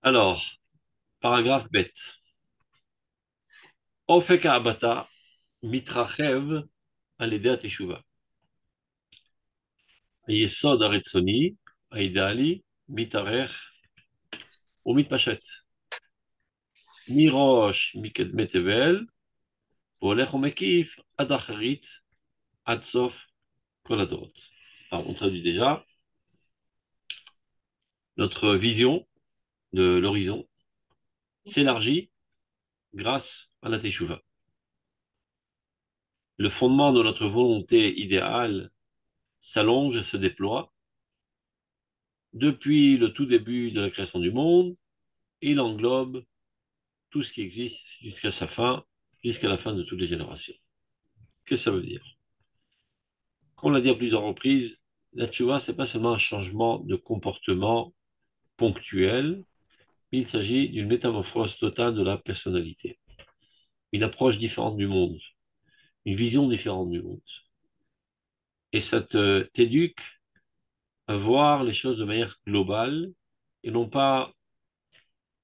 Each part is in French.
Alors, paragraphe bête. Ofek ha'abata mitrachev על ידי התשובה. היסוד הרצוני, האידיאלי, מתארך ומתפשט. מראש מקדמי תבל, והולך ומקיף עד אחרית, עד סוף כל הדורות. Alors, on traduit déjà notre vision de l'horizon s'élargit grâce à la Teshuvah. Le fondement de notre volonté idéale s'allonge et se déploie depuis le tout début de la création du monde. Il englobe tout ce qui existe jusqu'à sa fin, jusqu'à la fin de toutes les générations. Qu'est-ce que ça veut dire? Comme on l'a dit à plusieurs reprises, la tchouva, ce n'est pas seulement un changement de comportement ponctuel, mais il s'agit d'une métamorphose totale de la personnalité, une approche différente du monde, une vision différente du monde. Et ça t'éduque à voir les choses de manière globale et non pas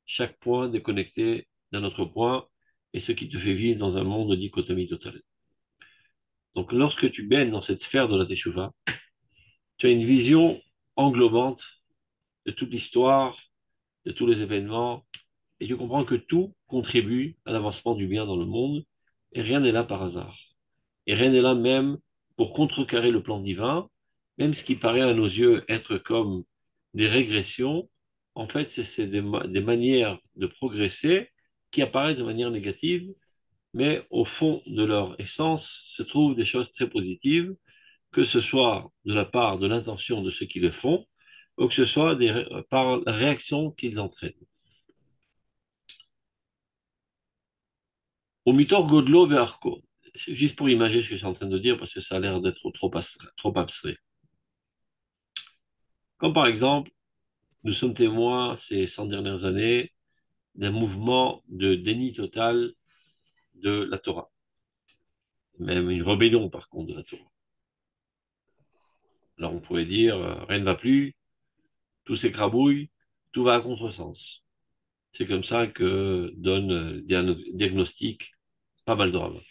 chaque point déconnecté d'un autre point et ce qui te fait vivre dans un monde de dichotomie totale. Donc lorsque tu baignes dans cette sphère de la Teshuvah, tu as une vision englobante de toute l'histoire, de tous les événements, et tu comprends que tout contribue à l'avancement du bien dans le monde, et rien n'est là par hasard. Et rien n'est là même pour contrecarrer le plan divin, même ce qui paraît à nos yeux être comme des régressions, en fait, c'est des manières de progresser qui apparaissent de manière négative, mais au fond de leur essence se trouvent des choses très positives, que ce soit de la part de l'intention de ceux qui le font, ou que ce soit par la réaction qu'ils entraînent. Au mitor godlo ve'arko. C'est juste pour imaginer ce que je suis en train de dire, parce que ça a l'air d'être trop abstrait. Comme par exemple, nous sommes témoins ces 100 dernières années d'un mouvement de déni total de la Torah. Même une rébellion, par contre, de la Torah. Alors on pourrait dire, rien ne va plus, tout s'écrabouille, tout va à contresens. C'est comme ça que donne diagnostic pas mal de rabbins.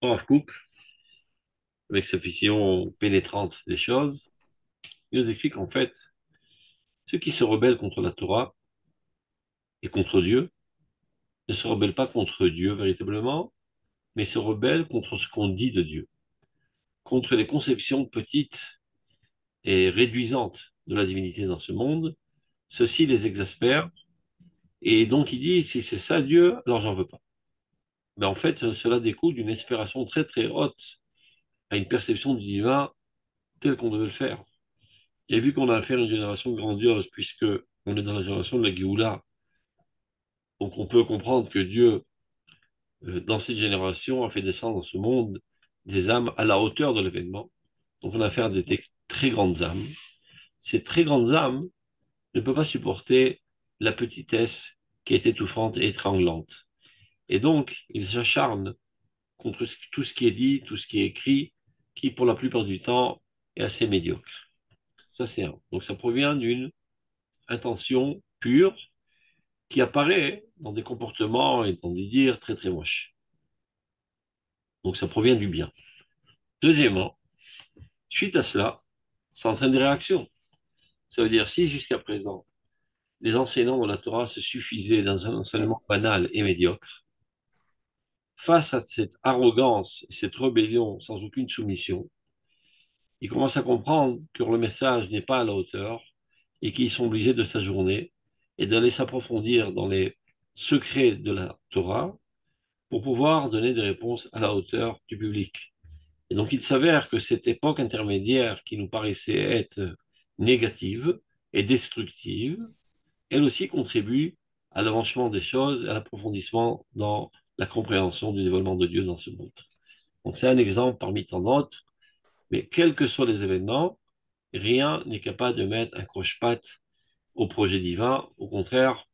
Rav Kook, avec sa vision pénétrante des choses, il nous explique en fait, ceux qui se rebellent contre la Torah et contre Dieu ne se rebellent pas contre Dieu véritablement, mais se rebellent contre ce qu'on dit de Dieu, contre les conceptions petites et réduisantes de la divinité dans ce monde. Ceci les exaspère, et donc il dit, si c'est ça Dieu, alors j'en veux pas. Mais en fait, cela découle d'une aspiration très très haute à une perception du divin telle qu'on devait le faire. Et vu qu'on a affaire à une génération grandiose, puisque on est dans la génération de la Géoula, donc on peut comprendre que Dieu, dans cette génération, a fait descendre dans ce monde des âmes à la hauteur de l'événement. Donc on a affaire à des très grandes âmes. Ces très grandes âmes ne peuvent pas supporter la petitesse qui est étouffante et étranglante. Et donc, ils s'acharnent contre tout ce qui est dit, tout ce qui est écrit, qui pour la plupart du temps est assez médiocre. Ça, c'est un. Donc ça provient d'une intention pure qui apparaît dans des comportements et dans des dires très très moches. Donc ça provient du bien. Deuxièmement, suite à cela, ça entraîne des réactions. Ça veut dire si jusqu'à présent, les enseignants de la Torah se suffisaient dans un enseignement banal et médiocre, face à cette arrogance et cette rébellion sans aucune soumission, ils commencent à comprendre que le message n'est pas à la hauteur et qu'ils sont obligés de s'ajourner et d'aller s'approfondir dans les secrets de la Torah pour pouvoir donner des réponses à la hauteur du public. Et donc, il s'avère que cette époque intermédiaire qui nous paraissait être négative et destructive, elle aussi contribue à l'avancement des choses et à l'approfondissement dans la compréhension du dévoilement de Dieu dans ce monde. Donc, c'est un exemple parmi tant d'autres, mais quels que soient les événements, rien n'est capable de mettre un croche-patte au projet divin. Au contraire,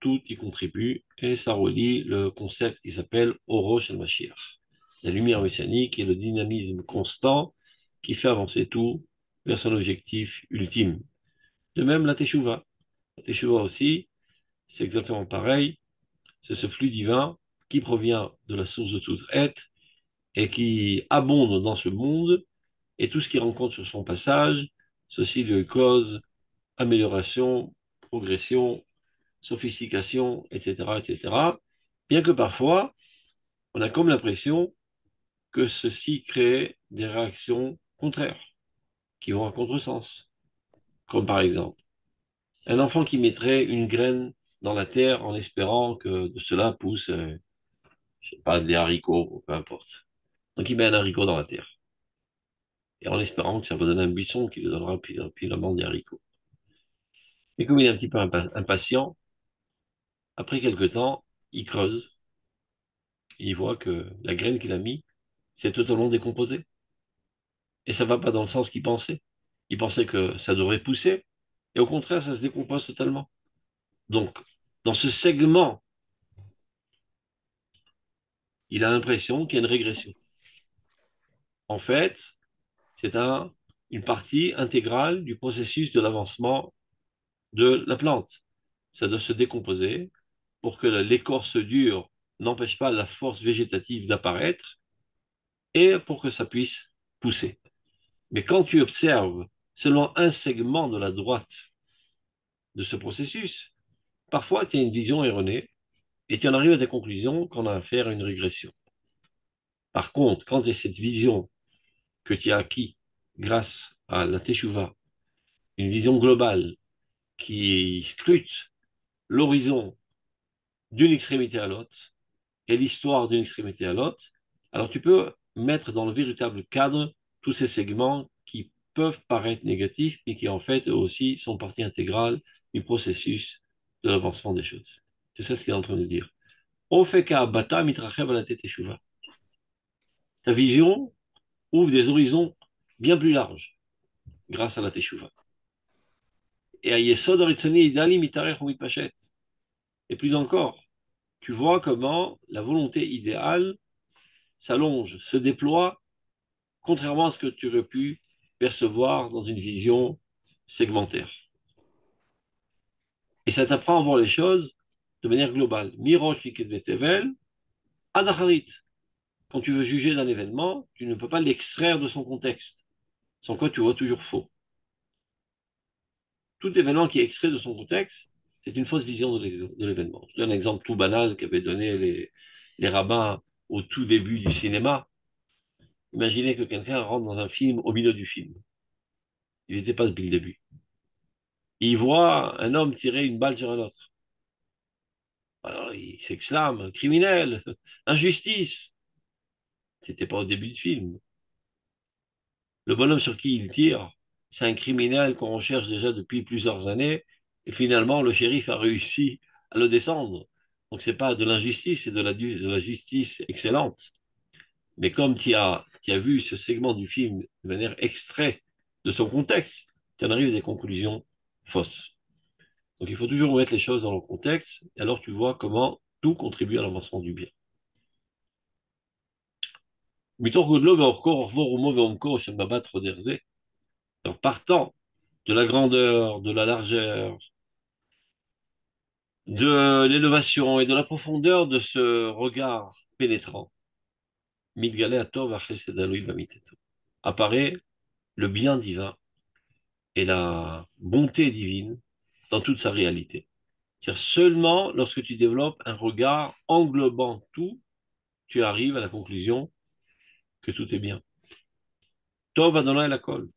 tout y contribue et ça relie le concept qui s'appelle Orosh al-Mashiach, la lumière messianique et le dynamisme constant qui fait avancer tout vers son objectif ultime. De même, la Teshuvah. La Teshuvah aussi, c'est exactement pareil. C'est ce flux divin qui provient de la source de toute être et qui abonde dans ce monde, et tout ce qu'il rencontre sur son passage, ceci lui cause amélioration, progression, sophistication, etc., etc. Bien que parfois, on a comme l'impression que ceci crée des réactions contraires, qui vont à contresens. Comme par exemple, un enfant qui mettrait une graine dans la terre en espérant que de cela pousse, je sais pas, des haricots, ou peu importe. Donc il met un haricot dans la terre, et en espérant que ça va donner un buisson qui lui donnera puis la bande des haricots. Et comme il est un petit peu impatient, après quelque temps, il creuse, et il voit que la graine qu'il a mis s'est totalement décomposée. Et ça va pas dans le sens qu'il pensait. Il pensait que ça devrait pousser, et au contraire, ça se décompose totalement. Donc, dans ce segment, il a l'impression qu'il y a une régression. En fait, c'est une partie intégrale du processus de l'avancement de la plante. Ça doit se décomposer pour que l'écorce dure n'empêche pas la force végétative d'apparaître et pour que ça puisse pousser. Mais quand tu observes seulement un segment de la droite de ce processus, parfois tu as une vision erronée et tu en arrives à des conclusions qu'on a affaire à une régression. Par contre, quand tu as cette vision que tu as acquis grâce à la Teshuvah, une vision globale qui scrute l'horizon d'une extrémité à l'autre et l'histoire d'une extrémité à l'autre, alors tu peux mettre dans le véritable cadre tous ces segments qui peuvent paraître négatifs, mais qui en fait eux aussi sont partie intégrale du processus de l'avancement des choses. C'est ça ce qu'il est en train de dire. Ofeka bata mitrachev ala teshuva. Ta vision ouvre des horizons bien plus larges grâce à la teshuva. Et à Yesod Aritzoni Idali mitarech mitpachet. Et plus encore, tu vois comment la volonté idéale s'allonge, se déploie, contrairement à ce que tu aurais pu percevoir dans une vision segmentaire. Et ça t'apprend à voir les choses de manière globale. Mirosh Betevel, Adacharit. Quand tu veux juger d'un événement, tu ne peux pas l'extraire de son contexte, sans quoi tu vois toujours faux. Tout événement qui est extrait de son contexte, c'est une fausse vision de l'événement. Je donne un exemple tout banal qu'avaient donné les rabbins au tout début du cinéma. Imaginez que quelqu'un rentre dans un film au milieu du film. Il n'était pas depuis le début. Il voit un homme tirer une balle sur un autre. Alors il s'exclame, criminel, injustice. C'était pas au début du film. Le bonhomme sur qui il tire, c'est un criminel qu'on recherche déjà depuis plusieurs années, et finalement le shérif a réussi à le descendre. Donc c'est pas de l'injustice, c'est de la justice excellente. Mais comme tu as vu ce segment du film de manière extrait de son contexte, tu en arrives à des conclusions fausses. Donc il faut toujours mettre les choses dans le contexte, et alors tu vois comment tout contribue à l'avancement du bien. Alors partant de la grandeur, de la largeur, de l'élévation et de la profondeur de ce regard pénétrant, apparaît le bien divin et la bonté divine dans toute sa réalité. C'est-à-dire seulement lorsque tu développes un regard englobant tout, tu arrives à la conclusion que tout est bien. Tov Adonai Lakol.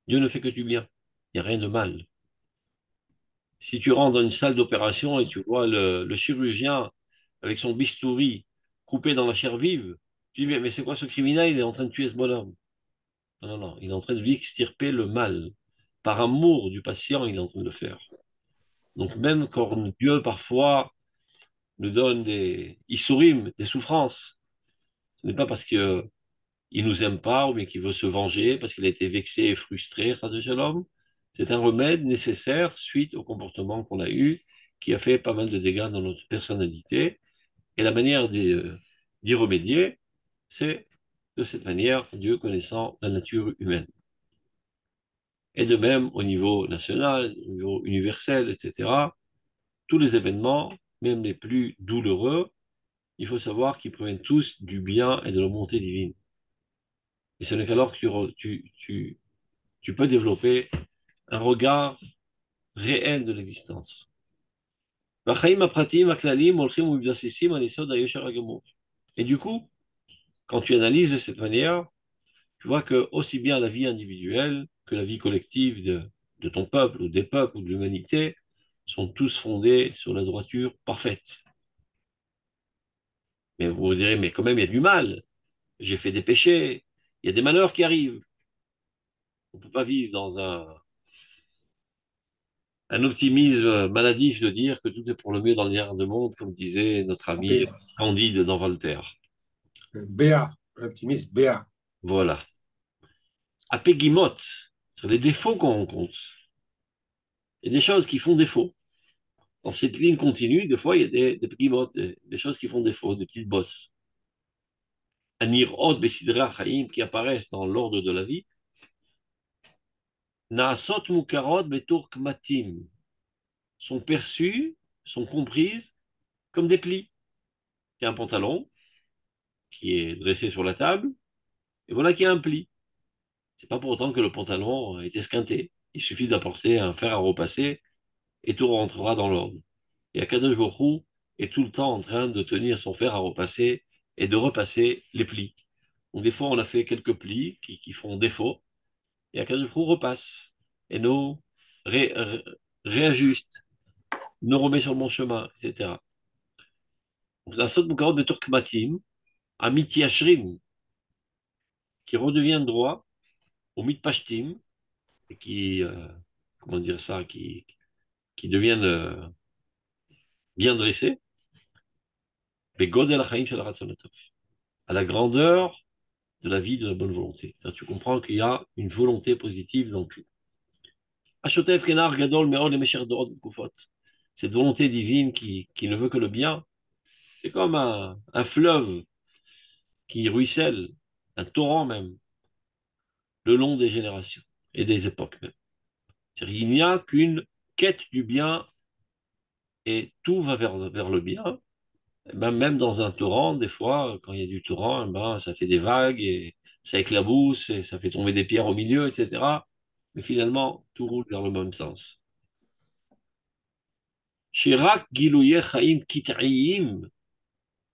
Dieu ne fait que du bien. Il n'y a rien de mal. Si tu rentres dans une salle d'opération et tu vois le chirurgien avec son bistouri coupé dans la chair vive, tu dis, mais c'est quoi ce criminel? Il est en train de tuer ce bonhomme. Non, non, non. Il est en train de lui extirper le mal. Par amour du patient, il est en train de le faire. Donc même quand Dieu, parfois, nous donne des issourim, des souffrances, ce n'est pas parce qu'il nous aime pas, ou bien qu'il veut se venger, parce qu'il a été vexé et frustré, de Shalom. C'est un remède nécessaire suite au comportement qu'on a eu, qui a fait pas mal de dégâts dans notre personnalité. Et la manière d'y remédier, c'est de cette manière, Dieu connaissant la nature humaine. Et de même au niveau national, au niveau universel, etc. Tous les événements, même les plus douloureux, il faut savoir qu'ils proviennent tous du bien et de la bonté divine. Et ce n'est qu'alors que tu peux développer un regard réel de l'existence. Et du coup, quand tu analyses de cette manière, tu vois que aussi bien la vie individuelle que la vie collective de ton peuple ou des peuples ou de l'humanité sont tous fondés sur la droiture parfaite. Mais vous vous direz, mais quand même, il y a du mal. J'ai fait des péchés. Il y a des malheurs qui arrivent. On ne peut pas vivre dans un optimisme maladif de dire que tout est pour le mieux dans le dernier monde, comme disait notre ami B, Candide dans Voltaire. BA, l'optimiste BA. Voilà. À Pegimot, sur les défauts qu'on rencontre, il y a des choses qui font défaut. Dans cette ligne continue, des fois, il y a des Pegimot, des choses qui font défaut, des petites bosses. Un Nirod Besidra Chaim qui apparaissent dans l'ordre de la vie. Naasot Mukarot Beturk Matim sont perçues, sont comprises comme des plis. Il y a un pantalon qui est dressé sur la table, et voilà qu'il y a un pli. C'est pas pour autant que le pantalon est esquinté. Il suffit d'apporter un fer à repasser et tout rentrera dans l'ordre. Et Akadosh Baruch Hu est tout le temps en train de tenir son fer à repasser et de repasser les plis. Donc des fois, on a fait quelques plis qui font défaut, et Akadosh Baruch Hu repasse et nous réajuste, nous remet sur le bon chemin, etc. Donc la Sot Mukarot de Turkmatim, Amiti Ashrim, qui redevient droit au Mitpashtim, et qui, comment dire ça, qui deviennent bien dressés, mais Godel Achaim Shel Ratzon Tov, à la grandeur de la vie de la bonne volonté. C'est-à-dire, tu comprends qu'il y a une volonté positive dans tout. Ashotev Kenar Gadol Meod et Mesher Dorot Kufot. Cette volonté divine qui ne veut que le bien, c'est comme un fleuve qui ruisselle, un torrent même, le long des générations et des époques même. C'est-à-dire, il n'y a qu'une quête du bien et tout va vers le bien. Eh ben, même dans un torrent, des fois, quand il y a du torrent, eh ben, ça fait des vagues et ça éclabousse et ça fait tomber des pierres au milieu, etc. Mais finalement, tout roule vers le même sens. Shirak Gilouye Chaim Kit'iyim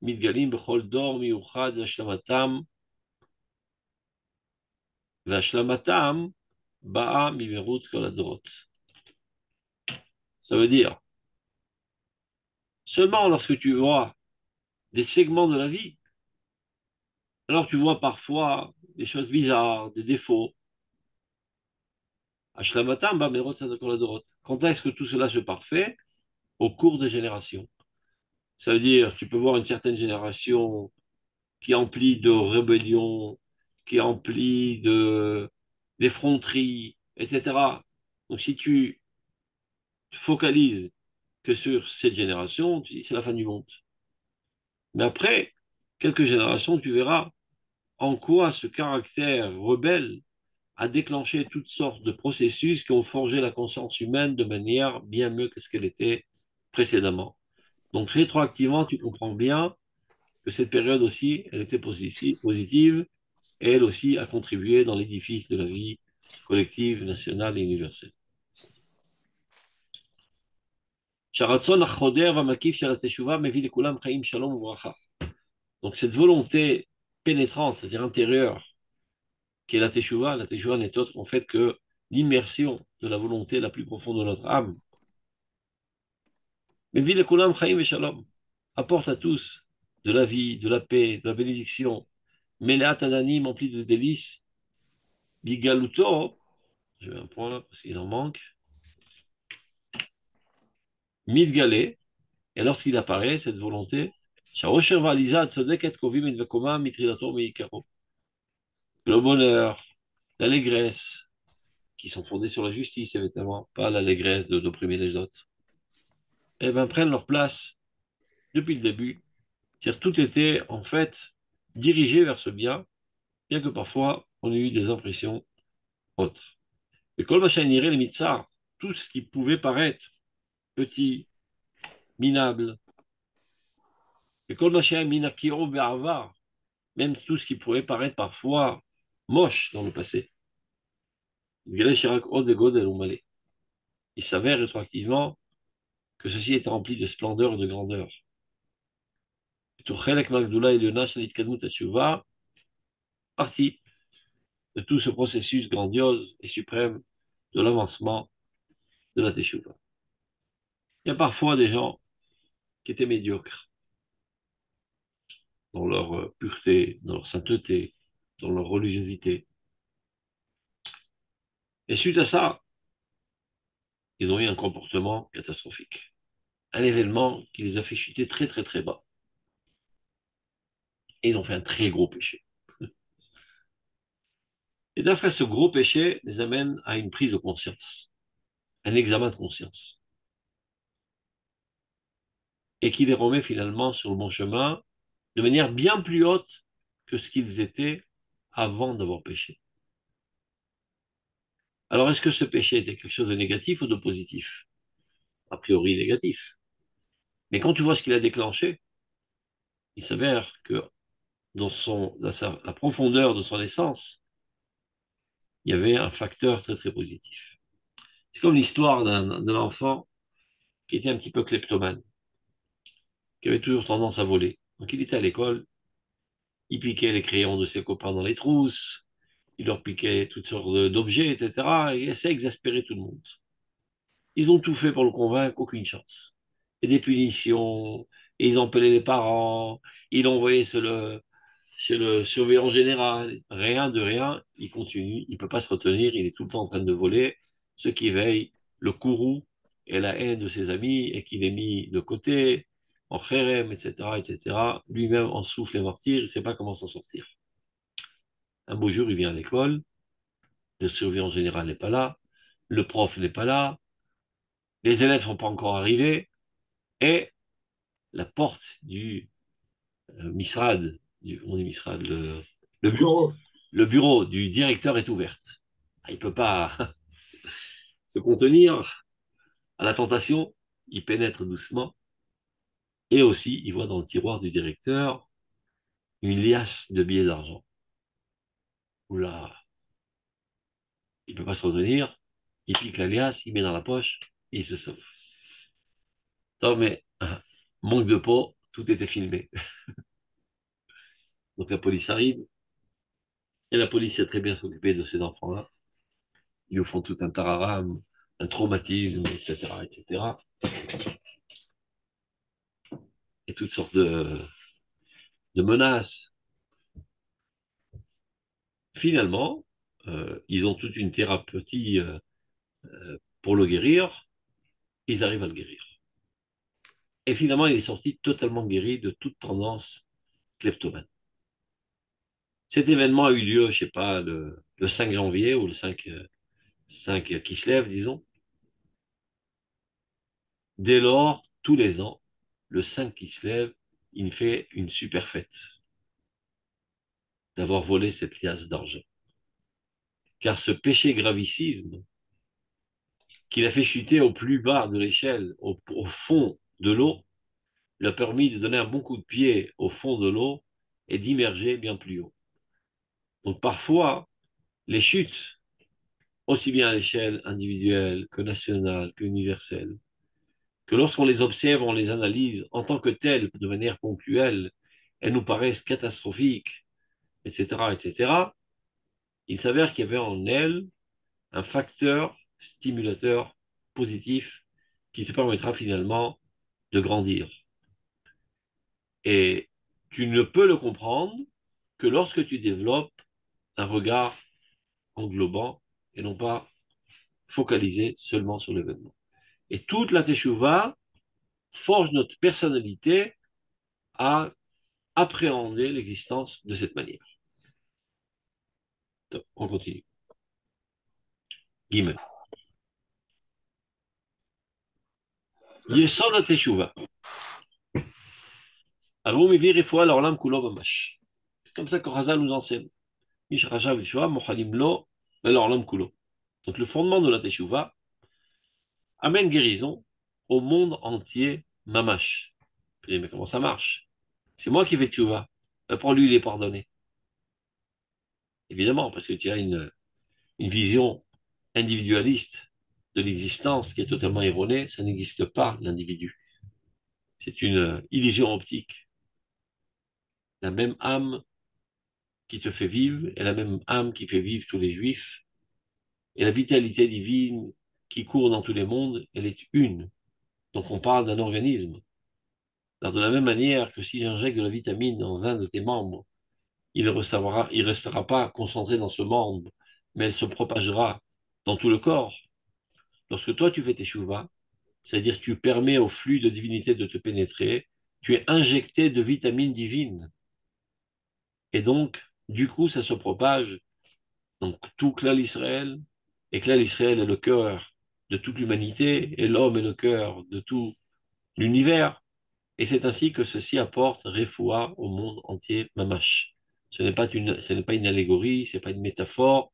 Mitgalim Bechol Dor Miuchad Vashlamatam Vashlamatam Ba'a Mimerut Koladrot. Ça veut dire, seulement lorsque tu vois des segments de la vie, alors tu vois parfois des choses bizarres, des défauts. Ashlamatam Ba'a Mimerut Koladrot. Quand est-ce que tout cela se parfait? Au cours des générations. Ça veut dire, tu peux voir une certaine génération qui est emplie de rébellions, qui est emplie d'effronteries, etc. Donc si tu te focalises que sur cette génération, tu dis c'est la fin du monde. Mais après quelques générations, tu verras en quoi ce caractère rebelle a déclenché toutes sortes de processus qui ont forgé la conscience humaine de manière bien mieux que ce qu'elle était précédemment. Donc rétroactivement, tu comprends bien que cette période aussi, elle était positive, et elle aussi a contribué dans l'édifice de la vie collective, nationale et universelle. Donc cette volonté pénétrante, c'est-à-dire intérieure, qui est la teshuva n'est autre en fait que l'immersion de la volonté la plus profonde de notre âme. Mais apporte à tous de la vie, de la paix, de la bénédiction, Meleat Adanim empli de délices, Bigaluto, j'ai un point là parce qu'il en manque, Midgalé, et lorsqu'il apparaît, cette volonté, le bonheur, l'allégresse, qui sont fondées sur la justice, évidemment, pas l'allégresse d'opprimer les autres, eh ben, prennent leur place depuis le début. C'est-à-dire tout était, en fait, dirigé vers ce bien, bien que parfois on ait eu des impressions autres. Et Kol Machaniré, les Mitzar, tout ce qui pouvait paraître petit, minable. Et Kol Machan Minakiro Be'avar, même tout ce qui pouvait paraître parfois moche dans le passé. Il s'avère rétroactivement que ceci est rempli de splendeur et de grandeur. Partie de tout ce processus grandiose et suprême de l'avancement de la Teshuvah. Il y a parfois des gens qui étaient médiocres dans leur pureté, dans leur sainteté, dans leur religiosité. Et suite à ça, ils ont eu un comportement catastrophique. Un événement qui les a fait chuter très très très bas. Et ils ont fait un très gros péché. Et d'après ce gros péché les amène à une prise de conscience, un examen de conscience. Et qui les remet finalement sur le bon chemin de manière bien plus haute que ce qu'ils étaient avant d'avoir péché. Alors, est-ce que ce péché était quelque chose de négatif ou de positif? A priori négatif. Mais quand tu vois ce qu'il a déclenché, il s'avère que dans la profondeur de son essence, il y avait un facteur très très positif. C'est comme l'histoire d'un enfant qui était un petit peu kleptomane, qui avait toujours tendance à voler. Donc il était à l'école, il piquait les crayons de ses copains dans les trousses, il leur piquait toutes sortes d'objets, etc. Et il essayait d'exaspérer tout le monde. Ils ont tout fait pour le convaincre, aucune chance. Et des punitions, et ils appelaient les parents, ils l'ont envoyé chez le surveillant général. Rien de rien, il continue, il ne peut pas se retenir, il est tout le temps en train de voler. Ce qui veille, le courroux et la haine de ses amis, et qu'il est mis de côté, en khérem, etc., etc. Lui-même en souffle et martyr, il ne sait pas comment s'en sortir. Un beau jour, il vient à l'école, le surveillant général n'est pas là, le prof n'est pas là, les élèves ne sont pas encore arrivés, et la porte du Misrad, on dit Misrad, le, bu- Bureau. le bureau du directeur est ouverte. Il ne peut pas se contenir à la tentation, il pénètre doucement, et aussi il voit dans le tiroir du directeur une liasse de billets d'argent. Oula, il ne peut pas se retenir, il pique la liasse, il met dans la poche, et il se sauve. Non mais, manque de peau, tout était filmé. Donc la police arrive, et la police sait très bien s'occuper de ces enfants-là. Ils nous font tout un tararam, un traumatisme, etc., etc. Et toutes sortes de menaces. Finalement, ils ont toute une thérapeutie pour le guérir. Ils arrivent à le guérir. Et finalement, il est sorti totalement guéri de toute tendance kleptomane. Cet événement a eu lieu, je ne sais pas, le 5 janvier ou le 5 qui se lève, disons. Dès lors, tous les ans, le 5 qui se lève, il fait une super fête d'avoir volé cette liasse d'argent. Car ce péché gravissime qu'il a fait chuter au plus bas de l'échelle, au fond de l'eau, lui a permis de donner un bon coup de pied au fond de l'eau et d'immerger bien plus haut. Donc parfois, les chutes, aussi bien à l'échelle individuelle que nationale, que universelle, que lorsqu'on les observe, on les analyse en tant que telles, de manière ponctuelle, elles nous paraissent catastrophiques, etc., etc., il s'avère qu'il y avait en elles un facteur stimulateur positif qui te permettra finalement de grandir. Et tu ne peux le comprendre que lorsque tu développes un regard englobant et non pas focalisé seulement sur l'événement. Et toute la teshuva forge notre personnalité à appréhender l'existence de cette manière. Donc, on continue. Gimel. Yesod teshuva. Alors, mivir et fois l'orlam kulo bamash. C'est comme ça que Hazal nous enseigne. Mish Rajav Yeshua, Mochalim Lo, l'orlam kulo. Donc le fondement de la Teshuvah amène guérison au monde entier, mamash. Je dis, mais comment ça marche? C'est moi qui fais Teshuvah. Pour lui, il est pardonné. Évidemment, parce que tu as une vision individualiste de l'existence qui est totalement erronée. Ça n'existe pas, l'individu. C'est une illusion optique. La même âme qui te fait vivre est la même âme qui fait vivre tous les juifs. Et la vitalité divine qui court dans tous les mondes, elle est une. Donc on parle d'un organisme. Alors, de la même manière que si j'injecte de la vitamine dans un de tes membres, il restera pas concentré dans ce membre, mais elle se propagera dans tout le corps. Lorsque toi tu fais tes chouvas, c'est-à-dire que tu permets au flux de divinité de te pénétrer, tu es injecté de vitamines divines. Et donc, du coup, ça se propage. Donc, tout Klal Israël, et Klal Israël est le cœur de toute l'humanité, et l'homme est le cœur de tout l'univers. Et c'est ainsi que ceci apporte Refoua au monde entier, Mamash. Ce n'est pas une allégorie, ce n'est pas une métaphore,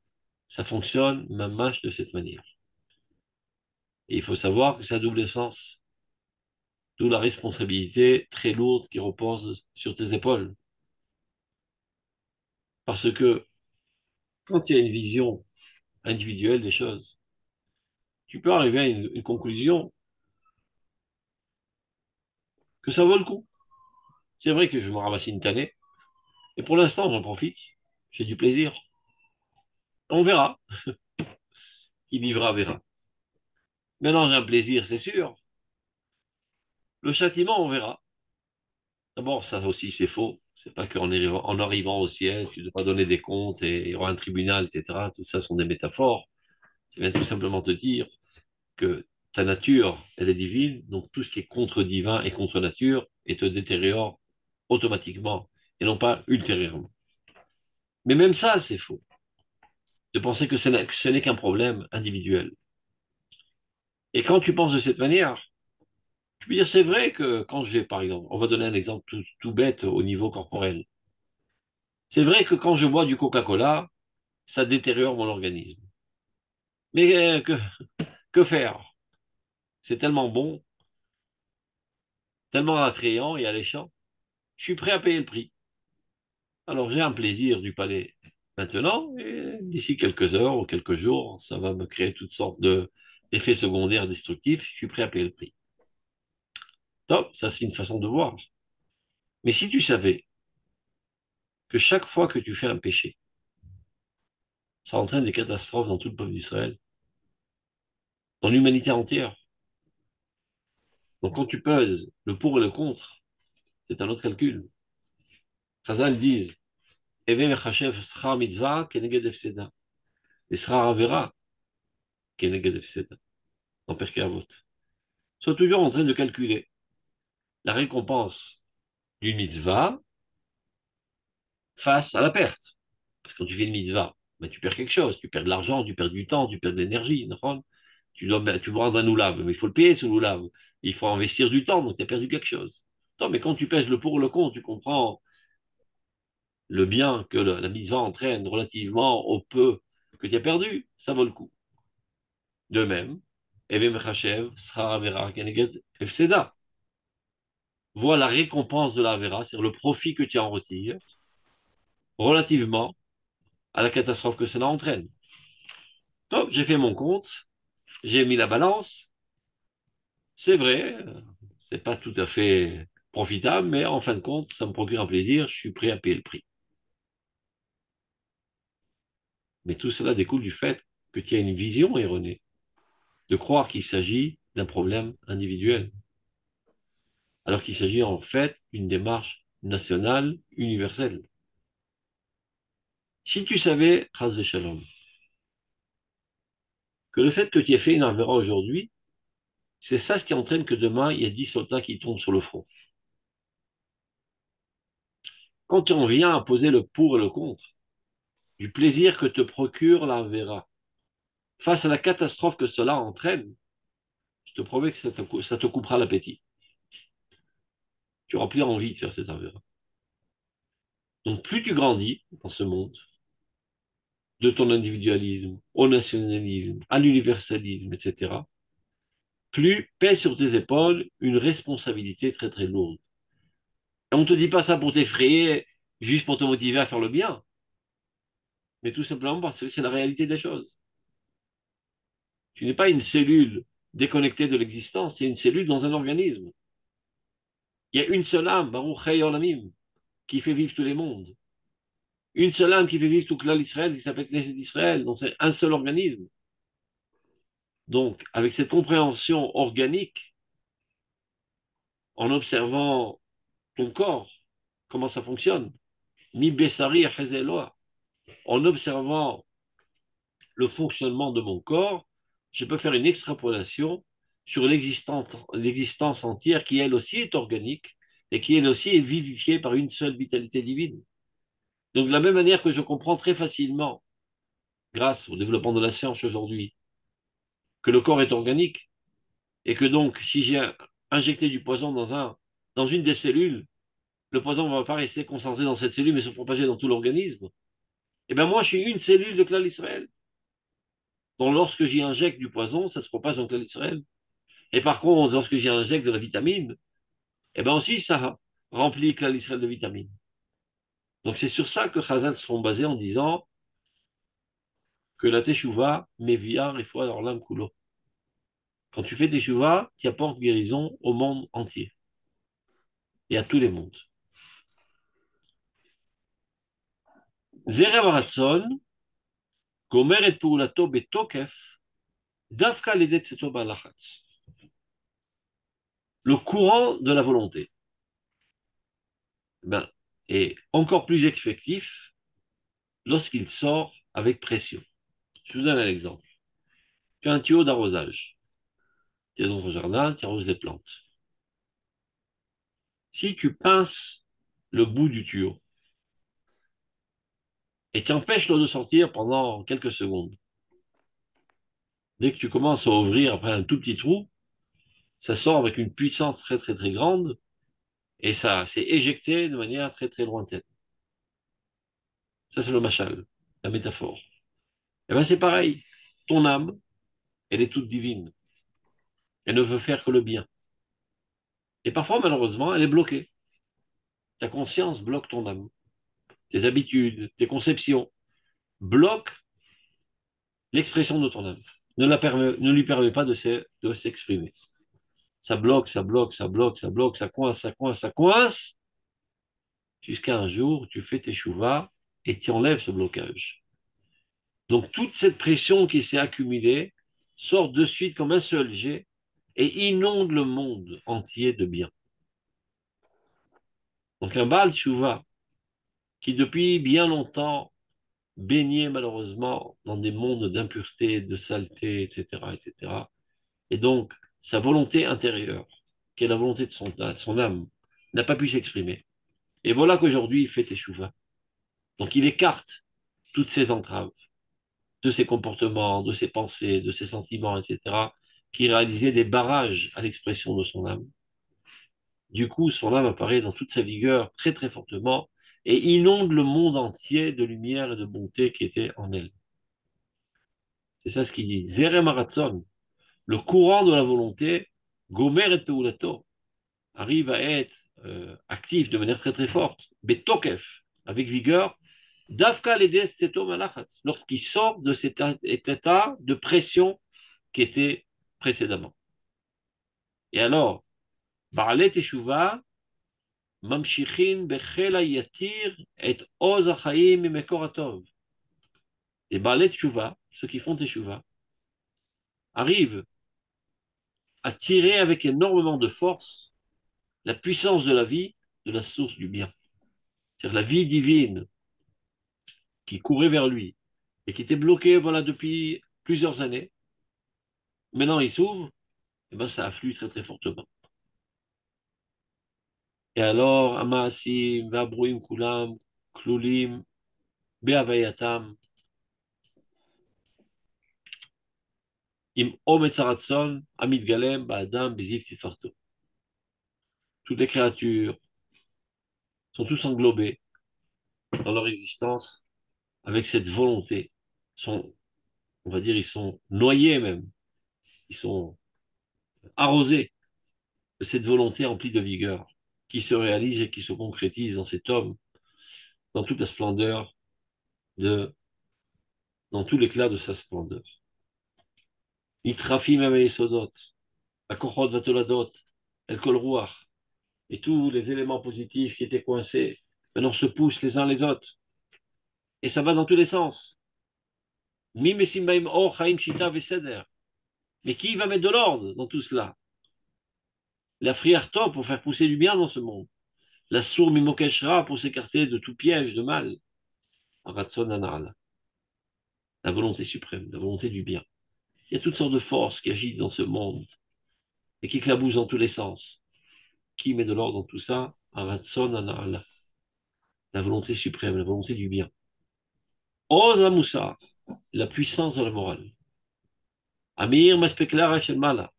ça fonctionne, Mamash, de cette manière. Et il faut savoir que ça a double sens, d'où la responsabilité très lourde qui repose sur tes épaules. Parce que quand il y a une vision individuelle des choses, tu peux arriver à une conclusion que ça vaut le coup. C'est vrai que je me ramasse une tannée, et pour l'instant, j'en profite, j'ai du plaisir. On verra, qui vivra verra. Maintenant, j'ai un plaisir, c'est sûr. Le châtiment, on verra. D'abord, ça aussi, c'est faux. C'est pas en arrivant au ciel, tu dois donner des comptes et il y aura un tribunal, etc. Tout ça sont des métaphores. C'est bien tout simplement te dire que ta nature, elle est divine, donc tout ce qui est contre divin et contre nature et te détériore automatiquement et non pas ultérieurement. Mais même ça, c'est faux. De penser que ce n'est qu'un problème individuel. Et quand tu penses de cette manière, tu peux dire, c'est vrai que quand je vais, par exemple, on va donner un exemple tout bête au niveau corporel. C'est vrai que quand je bois du Coca-Cola, ça détériore mon organisme. Mais que faire? C'est tellement bon, tellement attrayant et alléchant. Je suis prêt à payer le prix. Alors j'ai un plaisir du palais maintenant, et d'ici quelques heures ou quelques jours, ça va me créer toutes sortes d'effets secondaires destructifs. Je suis prêt à payer le prix. Top, ça c'est une façon de voir. Mais si tu savais que chaque fois que tu fais un péché, ça entraîne des catastrophes dans tout le peuple d'Israël, dans l'humanité entière. Donc quand tu pèses le pour et le contre, c'est un autre calcul. Chazal disent, Eve mechachev schar mitzvah keneged hefseda, et schar avera keneged hefseda, dans Pirkei Avot. Sois toujours en train de calculer la récompense d'une mitzvah face à la perte. Parce que quand tu fais une mitzvah, ben, tu perds quelque chose, tu perds de l'argent, tu perds du temps, tu perds de l'énergie. Tu dois rendre un oulave, mais il faut le payer ce oulave. Il faut investir du temps, donc tu as perdu quelque chose. Non, mais quand tu pèses le pour et le contre, tu comprends le bien que la mitzvah entraîne relativement au peu que tu as perdu, ça vaut le coup. De même, Eve Mechachev, Sra Avera Keneged Efseda. Vois la récompense de la Avera, c'est-à-dire le profit que tu en retires, relativement à la catastrophe que cela entraîne. Donc, j'ai fait mon compte, j'ai mis la balance, c'est vrai, c'est pas tout à fait profitable, mais en fin de compte, ça me procure un plaisir, je suis prêt à payer le prix. Mais tout cela découle du fait que tu as une vision erronée, de croire qu'il s'agit d'un problème individuel, alors qu'il s'agit en fait d'une démarche nationale, universelle. Si tu savais, Chas Shalom, que le fait que tu aies fait une Avera aujourd'hui, c'est ça ce qui entraîne que demain, il y a 10 soldats qui tombent sur le front. Quand on vient à poser le pour et le contre, du plaisir que te procure la Avera, face à la catastrophe que cela entraîne, je te promets que ça te coupera l'appétit. Tu n'auras plus envie de faire cette Avera. Donc plus tu grandis dans ce monde, de ton individualisme au nationalisme, à l'universalisme, etc., plus pèse sur tes épaules une responsabilité très très lourde. Et on ne te dit pas ça pour t'effrayer, juste pour te motiver à faire le bien, mais tout simplement parce que c'est la réalité des choses. Tu n'es pas une cellule déconnectée de l'existence, tu es une cellule dans un organisme. Il y a une seule âme, Baruch Chei Olamim, qui fait vivre tous les mondes. Une seule âme qui fait vivre tout l'Israël, qui s'appelle Knesset d'Israël. Donc c'est un seul organisme. Donc, avec cette compréhension organique, en observant ton corps, comment ça fonctionne, mi Bessari Eloa, en observant le fonctionnement de mon corps, je peux faire une extrapolation sur l'existence entière qui, elle aussi, est organique et qui, elle aussi, est vivifiée par une seule vitalité divine. Donc, de la même manière que je comprends très facilement, grâce au développement de la science aujourd'hui, que le corps est organique et que donc, si j'ai injecté du poison dans une des cellules, le poison ne va pas rester concentré dans cette cellule, mais se propager dans tout l'organisme. Eh bien, moi, je suis une cellule de Klal Israël. Donc, lorsque j'y injecte du poison, ça se propage dans Klal Israël. Et par contre, lorsque j'y injecte de la vitamine, eh bien aussi, ça remplit Klal Israël de vitamines. Donc, c'est sur ça que Chazal se sont basés en disant que la Teshuvah, Meviar et foi dans l'âme coulo. Quand tu fais Teshuvah, tu apportes guérison au monde entier et à tous les mondes. Zerev Haratzon, Gomer et Puulato Betokef, Dafka Ledet Seto Balachatz. Le courant de la volonté ben, est encore plus effectif lorsqu'il sort avec pression. Je vous donne un exemple. Tu as un tuyau d'arrosage. Tu es dans ton jardin, tu arroses les plantes. Si tu pinces le bout du tuyau et tu empêches l'eau de sortir pendant quelques secondes, dès que tu commences à ouvrir après un tout petit trou, ça sort avec une puissance très très très grande et ça s'est éjecté de manière très très lointaine. Ça, c'est le machal, la métaphore. Et bien, c'est pareil. Ton âme, elle est toute divine. Elle ne veut faire que le bien. Et parfois, malheureusement, elle est bloquée. Ta conscience bloque ton âme. Tes habitudes, tes conceptions bloquent l'expression de ton âme. Ne lui permet pas de s'exprimer. Ça bloque, ça bloque, ça bloque, ça bloque, ça coince, ça coince, ça coince, jusqu'à un jour, tu fais tes chouvas et tu enlèves ce blocage. Donc, toute cette pression qui s'est accumulée sort de suite comme un seul jet et inonde le monde entier de bien. Donc, un Baal Tshuva qui, depuis bien longtemps, baignait malheureusement dans des mondes d'impureté, de saleté, etc., etc., et donc, sa volonté intérieure, qui est la volonté de son âme, n'a pas pu s'exprimer. Et voilà qu'aujourd'hui, il fait Teshuvah. Donc, il écarte toutes ces entraves de ses comportements, de ses pensées, de ses sentiments, etc., qui réalisaient des barrages à l'expression de son âme. Du coup, son âme apparaît dans toute sa vigueur très très fortement et inonde le monde entier de lumière et de bonté qui était en elle. C'est ça ce qu'il dit. Zerem Aratzon, le courant de la volonté, Gomer et Peulato, arrive à être actif de manière très très forte, Betokef, avec vigueur, Dafka Ledes Teto Malachatz, lorsqu'il sort de cet état de pression qui était précédemment. Et alors, Baalet Teshuvah, Mamshichin Bechela Yatir et Oz Achaim Mekoratov. Les Baalet Teshuvah, ceux qui font Teshuvah, arrivent à tirer avec énormément de force la puissance de la vie de la source du bien. C'est-à-dire la vie divine qui courait vers lui et qui était bloquée voilà, depuis plusieurs années. Maintenant, il s'ouvre, et ben, ça afflue très très fortement. Et alors, Amasim, Vabruim, Kulam, Klulim, Beavayatam, Im Ometzaratson, Amit Galem, Baadam, Bezif Tifarto. Toutes les créatures sont tous englobées dans leur existence avec cette volonté sont, on va dire, ils sont noyés même, ils sont arrosés de cette volonté emplie de vigueur qui se réalise et qui se concrétise dans cet homme, dans toute la splendeur de, dans tout l'éclat de sa splendeur. Nitrafim Sodot, la Kochot Vatoladot, El Kol Ruach, et tous les éléments positifs qui étaient coincés, maintenant se poussent les uns les autres. Et ça va dans tous les sens. Mimesim Or Chaim Shita Veseder. Mais qui va mettre de l'ordre dans tout cela? La friarto pour faire pousser du bien dans ce monde. La sour mimokeshra pour s'écarter de tout piège de mal. Aratson anal. La volonté suprême, la volonté du bien. Il y a toutes sortes de forces qui agissent dans ce monde et qui éclaboussent dans tous les sens. Qui met de l'ordre dans tout ça? Aratson anal. La volonté suprême, la volonté du bien. Oza Moussar, la puissance de la morale. Amir Maspeklar Hachel Mala,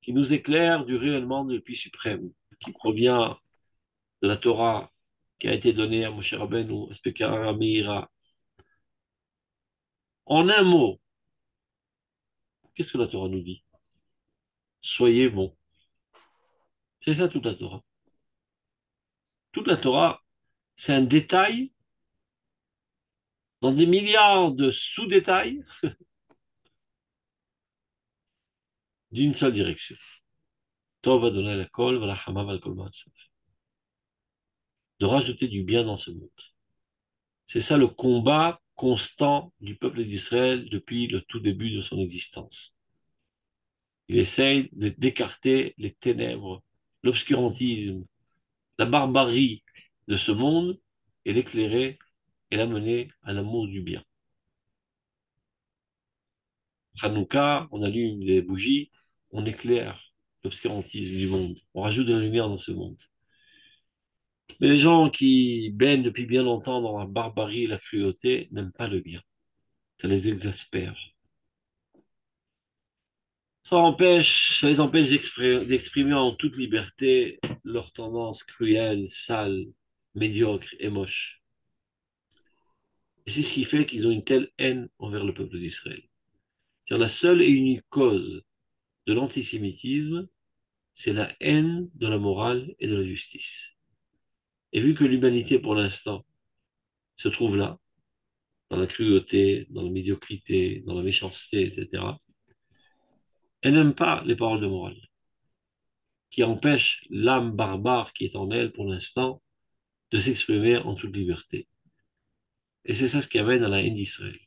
qui nous éclaire du réellement du puits suprême, qui provient de la Torah qui a été donnée à Moshe Rabbeinu, Maspeklar Amira. En un mot, qu'est-ce que la Torah nous dit? Soyez bons. C'est ça toute la Torah. Toute la Torah, c'est un détail dans des milliards de sous-détails d'une seule direction. Tov Adonai Lakol, Valachama Valkol Ma'asav. De rajouter du bien dans ce monde. C'est ça le combat constant du peuple d'Israël depuis le tout début de son existence. Il essaye d'écarter les ténèbres, l'obscurantisme, la barbarie de ce monde et l'éclairer et l'amener à l'amour du bien. Hanouka, on allume des bougies, on éclaire l'obscurantisme du monde, on rajoute de la lumière dans ce monde. Mais les gens qui baignent depuis bien longtemps dans la barbarie et la cruauté n'aiment pas le bien. Ça les exaspère. Ça les empêche d'exprimer en toute liberté leurs tendances cruelles, sales, médiocres et moches. Et c'est ce qui fait qu'ils ont une telle haine envers le peuple d'Israël. Car la seule et unique cause de l'antisémitisme, c'est la haine de la morale et de la justice. Et vu que l'humanité, pour l'instant, se trouve là, dans la cruauté, dans la médiocrité, dans la méchanceté, etc., elle n'aime pas les paroles de morale, qui empêchent l'âme barbare qui est en elle pour l'instant de s'exprimer en toute liberté. Et c'est ça ce qui amène à la haine d'Israël.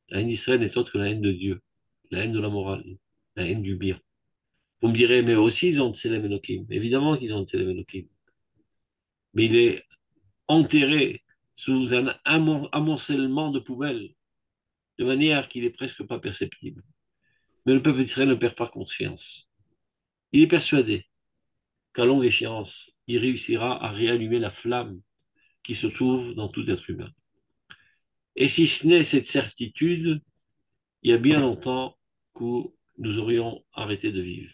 La haine d'Israël n'est autre que la haine de Dieu, la haine de la morale, la haine du bien. Vous me direz, mais aussi ils ont Tselem Elohim. Évidemment qu'ils ont Tselem Elohim. Mais il est enterré sous un amoncellement de poubelles, de manière qu'il est presque pas perceptible. Mais le peuple d'Israël ne perd pas conscience. Il est persuadé qu'à longue échéance, il réussira à réallumer la flamme qui se trouve dans tout être humain. Et si ce n'est cette certitude, il y a bien longtemps que nous aurions arrêté de vivre.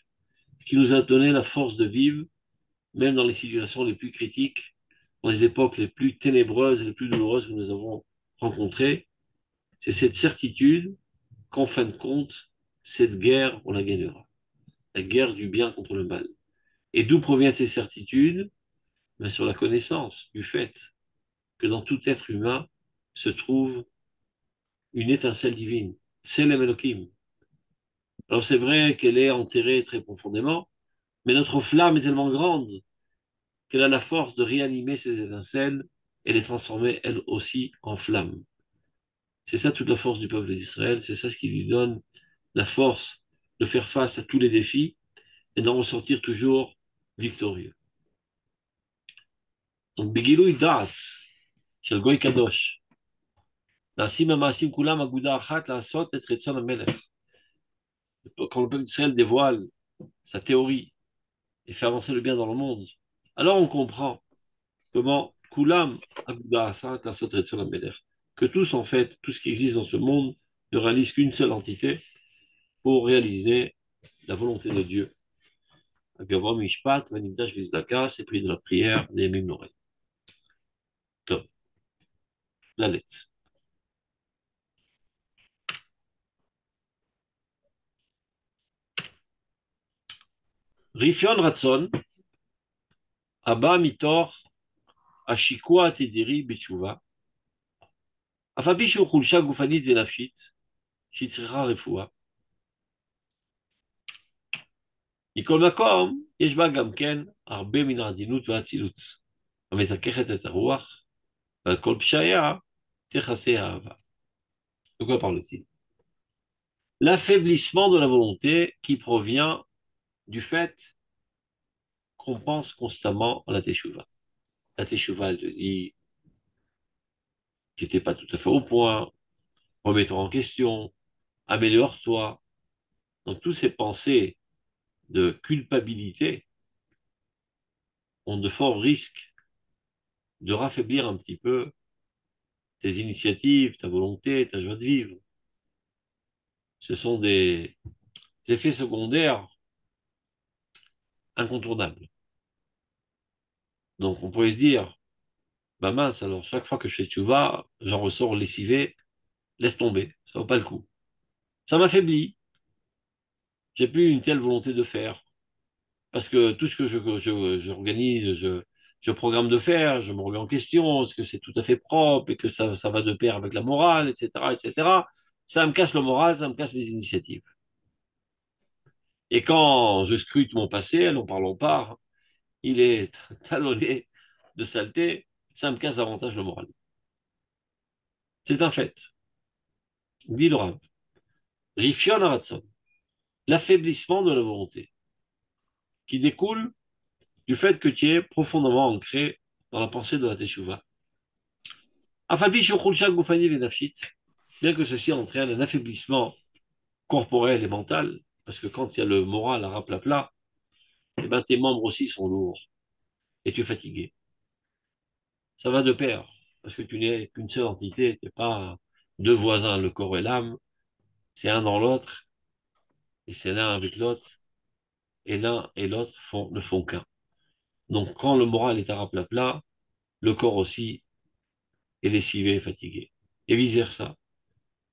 Ce qui nous a donné la force de vivre, même dans les situations les plus critiques, dans les époques les plus ténébreuses et les plus douloureuses que nous avons rencontrées, c'est cette certitude qu'en fin de compte, cette guerre, on la gagnera. La guerre du bien contre le mal. Et d'où proviennent ces certitudes? Ben, sur la connaissance du fait que dans tout être humain se trouve une étincelle divine. C'est l'Elohim. Alors c'est vrai qu'elle est enterrée très profondément, mais notre flamme est tellement grande qu'elle a la force de réanimer ces étincelles et les transformer, elles aussi, en flammes. C'est ça toute la force du peuple d'Israël, c'est ça ce qui lui donne la force de faire face à tous les défis et d'en ressortir toujours victorieux. Donc, Begilui Da'at, Shel Goy Kadosh, Nasim Amasim Kulam Aguda Achat La'asot Et Retzon HaMelech. Quand le peuple d'Israël dévoile sa théorie et fait avancer le bien dans le monde, alors on comprend comment Kulam Aguda Achat La'asot Et Retzon HaMelech, que tous, en fait, tout ce qui existe dans ce monde ne réalise qu'une seule entité pour réaliser la volonté de Dieu. Agavom Mishpat, Vanimdash Vizdaka, c'est pris de la prière des Yamim Noré. Top. La lettre. Rifion Ratson, Abba Mitor, Ashikua Tediri Betchuva, Afapi Shukhulsha Gufanit Venafshit, Shitzricha Refoua. מכל מקום, יש בה גם כן הרבה מן העדינות והאצילות, המזככת את הרוח, ועל כל פשעיה תכסה אהבה. De quoi parle-t-il? L'affaiblissement de la volonté qui provient du fait qu'on pense constamment à la teshuva. La teshuva, elle te dit, tu n'étais pas tout à fait au point, remets-toi en question, améliore-toi. Donc, toutes ces pensées de culpabilité ont de forts risques de raffaiblir un petit peu tes initiatives, ta volonté, ta joie de vivre. Ce sont des effets secondaires incontournables. Donc, on pourrait se dire, bah mince, alors chaque fois que je fais tchouva, j'en ressors lessivé, laisse tomber, ça vaut pas le coup. Ça m'affaiblit, j'ai plus une telle volonté de faire. Parce que tout ce que j'organise, je programme de faire, je me remets en question, est-ce que c'est tout à fait propre et que ça va de pair avec la morale, etc., etc. Ça me casse le moral, ça me casse mes initiatives. Et quand je scrute mon passé, n'en parlons pas, il est talonné de saleté, ça me casse davantage le moral. C'est un fait. Dit le Rav. Rifion Aratson, l'affaiblissement de la volonté, qui découle du fait que tu es profondément ancré dans la pensée de la Teshuvah. Afabi Shukhulsha Gufani Venafshit, bien que ceci entraîne un affaiblissement corporel et mental, parce que quand il y a le moral à raplapla, eh ben, tes membres aussi sont lourds et tu es fatigué. Ça va de pair, parce que tu n'es qu'une seule entité, tu n'es pas deux voisins, le corps et l'âme, c'est un dans l'autre, et c'est l'un avec l'autre, et l'un et l'autre ne font qu'un. Donc quand le moral est à raplapla, le corps aussi est lessivé, fatigué. Et vice-versa.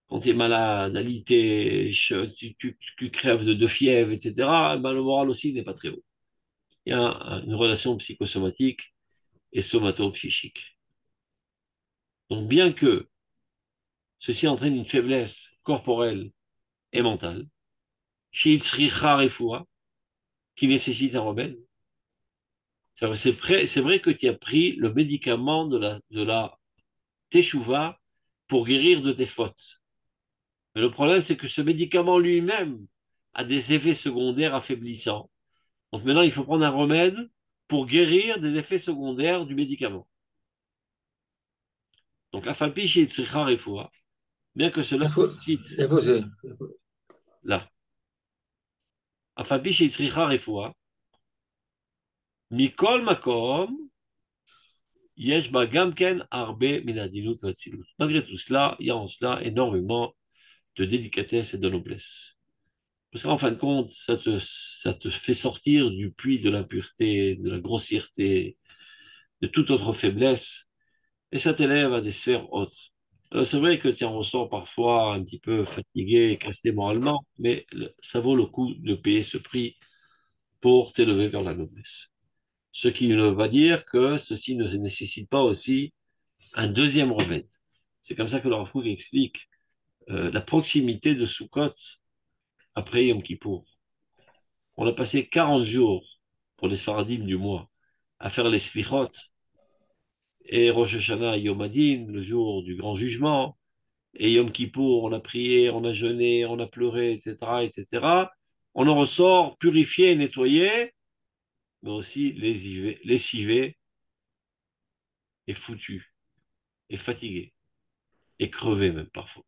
Quand tu es malade, alité, tu crèves de fièvre, etc., ben le moral aussi n'est pas très haut. Il y a une relation psychosomatique et somato-psychique. Donc bien que ceci entraîne une faiblesse corporelle et mentale, chez Itzricha Refoua, qui nécessite un remède, c'est vrai que tu as pris le médicament de la teshuva pour guérir de tes fautes. Mais le problème, c'est que ce médicament lui-même a des effets secondaires affaiblissants. Donc maintenant, il faut prendre un remède pour guérir des effets secondaires du médicament. Donc, afalpi chez Tzricha Refoua, bien que cela nécessite, איפה זה? là, afalpi chez Tzricha Refoua, mikol makom, yesh ba gamken arbe minadinut vatzilut. Malgré tout cela, il y a en cela énormément de délicatesse et de noblesse. Parce qu'en fin de compte, ça te fait sortir du puits de l'impureté, de la grossièreté, de toute autre faiblesse, et ça t'élève à des sphères autres. Alors c'est vrai que tu en ressors parfois un petit peu fatigué, cassé moralement, mais ça vaut le coup de payer ce prix pour t'élever vers la noblesse. Ce qui ne veut pas dire que ceci ne nécessite pas aussi un deuxième remède. C'est comme ça que le Rav Kook explique la proximité de Sukkot après Yom Kippour. On a passé 40 jours pour les Sfaradim du mois à faire les Slichot et Rosh Hashanah Yom Hadin, le jour du grand jugement, et Yom Kippour, on a prié, on a jeûné, on a pleuré, etc., etc. On en ressort purifié, nettoyé, mais aussi lessivé et foutu, et fatigué, et crevé même parfois.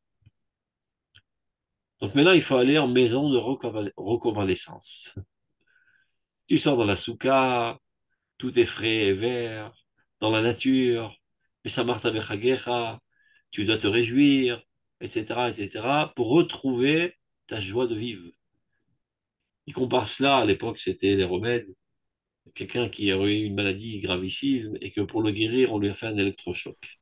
Donc maintenant, il faut aller en maison de reconvalescence. Tu sors dans la souka, tout est frais et vert, dans la nature, et ça marche avec Hagecha, tu dois te réjouir, etc., etc., pour retrouver ta joie de vivre. Il compare cela, à l'époque, c'était les remèdes. Quelqu'un qui aurait eu une maladie gravissime et que pour le guérir, on lui a fait un électrochoc.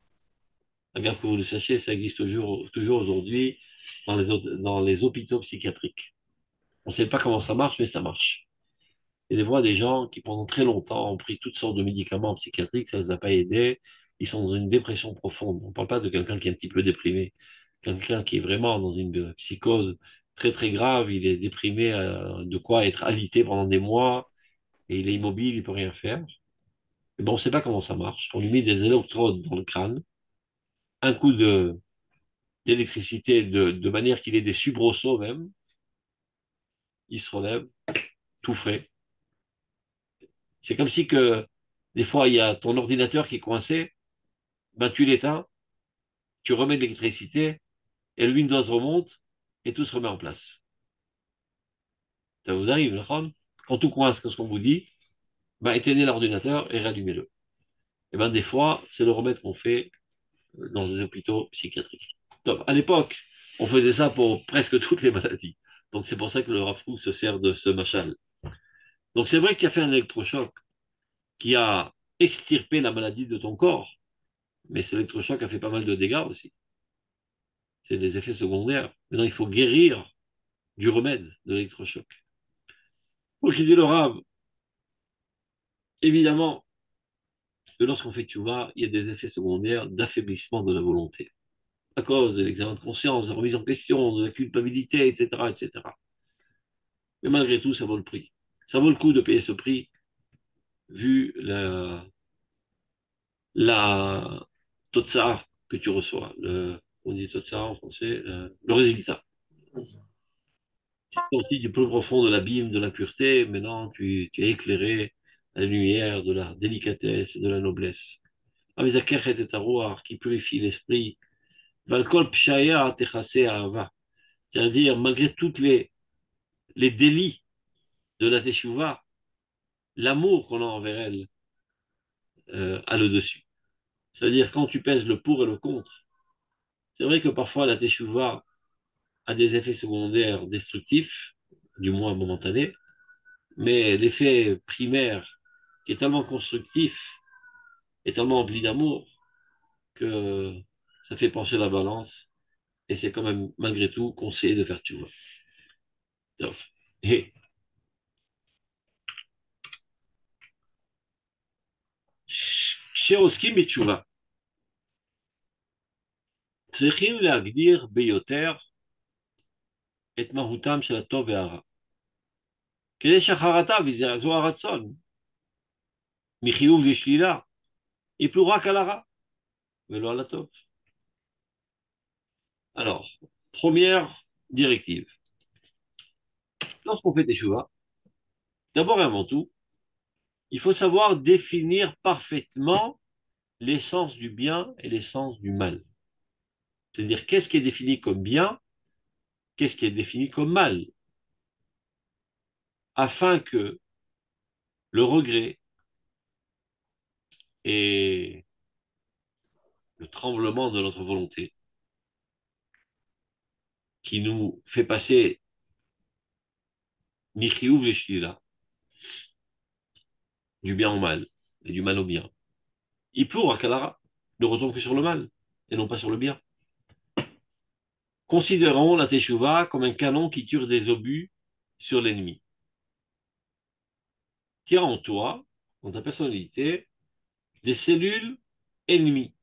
La gaffe que vous le sachiez, ça existe toujours aujourd'hui dans les hôpitaux psychiatriques. On ne sait pas comment ça marche, mais ça marche. Et des fois, des gens qui, pendant très longtemps, ont pris toutes sortes de médicaments psychiatriques, ça ne les a pas aidés. Ils sont dans une dépression profonde. On ne parle pas de quelqu'un qui est un petit peu déprimé. Quelqu'un qui est vraiment dans une psychose très, très grave. Il est déprimé, de quoi être alité pendant des mois, et il est immobile, il ne peut rien faire. Et bon, on ne sait pas comment ça marche. On lui met des électrodes dans le crâne, un coup d'électricité de manière qu'il ait des soubresauts même. Il se relève, tout frais. C'est comme si que des fois, il y a ton ordinateur qui est coincé, ben, tu l'éteins, tu remets de l'électricité, et le Windows remonte, et tout se remet en place. Ça vous arrive, Nahon? Quand tout coince, comme ce qu'on vous dit, ben, éteignez l'ordinateur et rallumez-le. Et ben, des fois, c'est le remède qu'on fait dans les hôpitaux psychiatriques. Donc, à l'époque, on faisait ça pour presque toutes les maladies. Donc, c'est pour ça que le Rav Kook se sert de ce machal. Donc, c'est vrai qu'il a fait un électrochoc qui a extirpé la maladie de ton corps, mais cet électrochoc a fait pas mal de dégâts aussi. C'est des effets secondaires. Maintenant, il faut guérir du remède de l'électrochoc. Donc, il dit le Rav, évidemment, que lorsqu'on fait tchouva, il y a des effets secondaires d'affaiblissement de la volonté, à cause de l'examen de conscience, de la remise en question, de la culpabilité, etc., etc. Mais malgré tout, ça vaut le prix. Ça vaut le coup de payer ce prix, vu la totsa que tu reçois. On dit totsa en français, le résultat. Tu es aussi du plus profond de l'abîme, de l'impureté. Maintenant, tu es éclairé à la lumière de la délicatesse et de la noblesse. Amizakechet et tarouar, qui purifie l'esprit. Valkol pshaya techase ahava. C'est-à-dire, malgré toutes les délits de la teshuva, l'amour qu'on a envers elle a le dessus. C'est-à-dire, quand tu pèses le pour et le contre, c'est vrai que parfois la teshuva a des effets secondaires destructifs, du moins momentanés, mais l'effet primaire, qui est tellement constructif et tellement empli d'amour, que ça fait pencher la balance, et c'est quand même, malgré tout, conseillé de faire tchouva. Et כשעוסקים בתשובה, צריכים להגדיר ביותר את מהותם של הטוב והרע, כדי שהחרטה וזעזוע הרצון מחיוב לשלילה ייפלו רק על הרע ולא על הטוב. Alors, première directive. Lorsqu'on fait des choix, d'abord et avant tout, il faut savoir définir parfaitement l'essence du bien et l'essence du mal. C'est-à-dire, qu'est-ce qui est défini comme bien, qu'est-ce qui est défini comme mal, afin que le regret et le tremblement de notre volonté, qui nous fait passer Michiou Veshlila, du bien au mal et du mal au bien. Il pour à Kalara de retomber sur le mal et non pas sur le bien. Considérons la Teshuvah comme un canon qui tire des obus sur l'ennemi. Tiens en toi, dans ta personnalité, des cellules ennemies,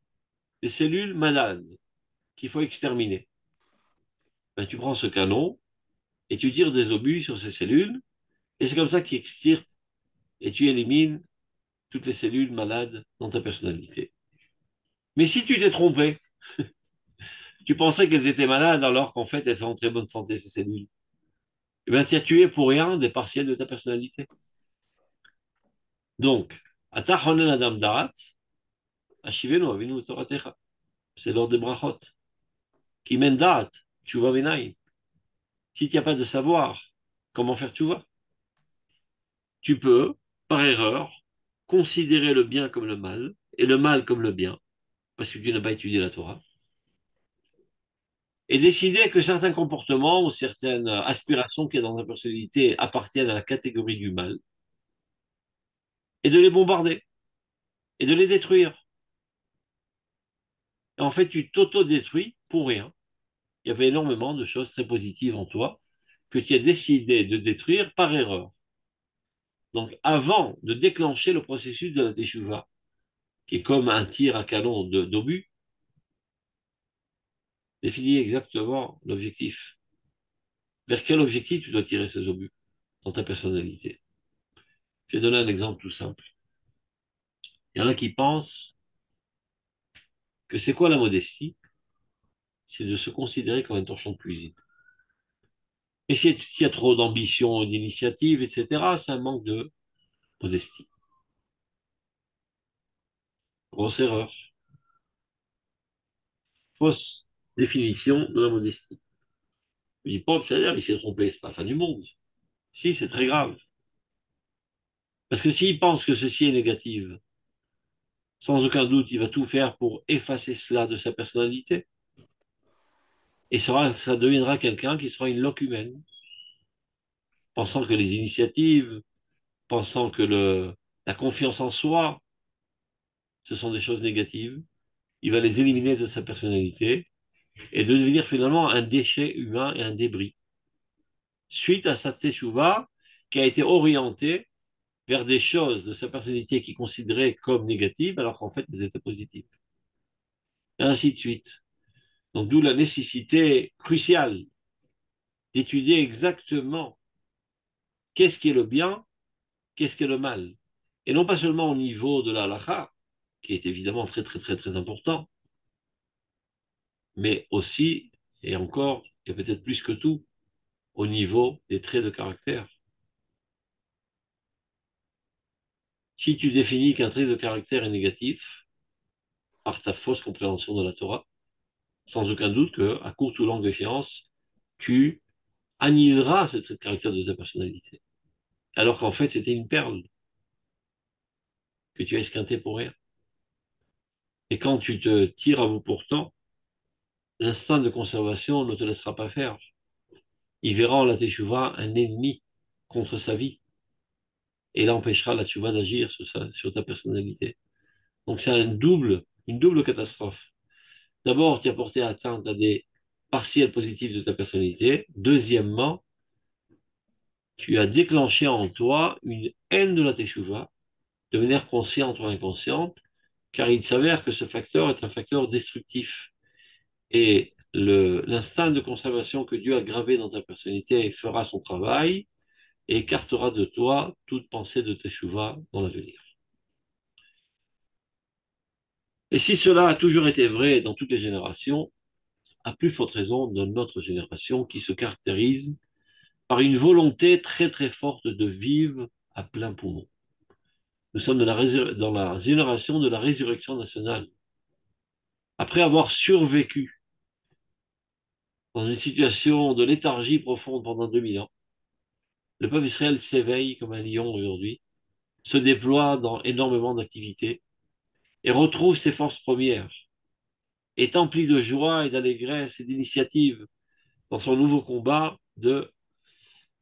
des cellules malades qu'il faut exterminer. Ben, tu prends ce canon et tu tires des obus sur ces cellules, et c'est comme ça qu'il extirpe et tu élimines toutes les cellules malades dans ta personnalité. Mais si tu t'es trompé, tu pensais qu'elles étaient malades alors qu'en fait elles sont en très bonne santé, ces cellules, eh bien tu as tué pour rien des partiels de ta personnalité. Donc, Atachonen Adam Darat, Ashivenu Avinu Toratecha. C'est l'ordre des brachot. Qui mène date, tu vas venaï. Si tu n'as pas de savoir comment faire tu vas, tu peux, par erreur, considérer le bien comme le mal et le mal comme le bien, parce que tu n'as pas étudié la Torah, et décider que certains comportements ou certaines aspirations qu'il y a dans ta personnalité appartiennent à la catégorie du mal, et de les bombarder, et de les détruire. Et en fait, tu t'auto-détruis pour rien. Il y avait énormément de choses très positives en toi que tu as décidé de détruire par erreur. Donc, avant de déclencher le processus de la teshuva, qui est comme un tir à canon d'obus, définis exactement l'objectif. Vers quel objectif tu dois tirer ces obus dans ta personnalité? Je vais donner un exemple tout simple. Il y en a qui pensent que c'est quoi la modestie? C'est de se considérer comme un torchon de cuisine. Et s'il y a trop d'ambition, d'initiative, etc., c'est un manque de modestie. Grosse erreur. Fausse définition de la modestie. Je dis pas, c'est-à-dire, il s'est trompé, c'est pas la fin du monde. Si, c'est très grave. Parce que s'il pense que ceci est négatif, sans aucun doute, il va tout faire pour effacer cela de sa personnalité. Et ça deviendra quelqu'un qui sera une locumène, pensant que les initiatives, pensant que la confiance en soi, ce sont des choses négatives. Il va les éliminer de sa personnalité et de devenir finalement un déchet humain et un débris. Suite à sa teshuva qui a été orientée vers des choses de sa personnalité qu'il considérait comme négatives alors qu'en fait elles étaient positives. Et ainsi de suite. Donc d'où la nécessité cruciale d'étudier exactement qu'est-ce qui est le bien, qu'est-ce qui est le mal. Et non pas seulement au niveau de la halakha, qui est évidemment très très très très important, mais aussi, et encore, et peut-être plus que tout, au niveau des traits de caractère. Si tu définis qu'un trait de caractère est négatif, par ta fausse compréhension de la Torah, sans aucun doute qu'à courte ou longue échéance, tu annihileras ce trait de caractère de ta personnalité. Alors qu'en fait, c'était une perle que tu as esquintée pour rien. Et quand tu te tires à bout portant, l'instinct de conservation ne te laissera pas faire. Il verra en la teshuva un ennemi contre sa vie et l'empêchera la teshuva d'agir sur ta personnalité. Donc c'est une double catastrophe. D'abord, tu as porté atteinte à des partiels positifs de ta personnalité. Deuxièmement, tu as déclenché en toi une haine de la teshuva, de manière consciente ou inconsciente, car il s'avère que ce facteur est un facteur destructif. Et l'instinct de conservation que Dieu a gravé dans ta personnalité fera son travail et écartera de toi toute pensée de teshuva dans l'avenir. Et si cela a toujours été vrai dans toutes les générations, à plus forte raison dans notre génération qui se caractérise par une volonté très très forte de vivre à plein poumon. Nous sommes dans la génération de la résurrection nationale. Après avoir survécu dans une situation de léthargie profonde pendant 2000 ans, le peuple Israël s'éveille comme un lion aujourd'hui, se déploie dans énormément d'activités et retrouve ses forces premières, est empli de joie et d'allégresse et d'initiative dans son nouveau combat de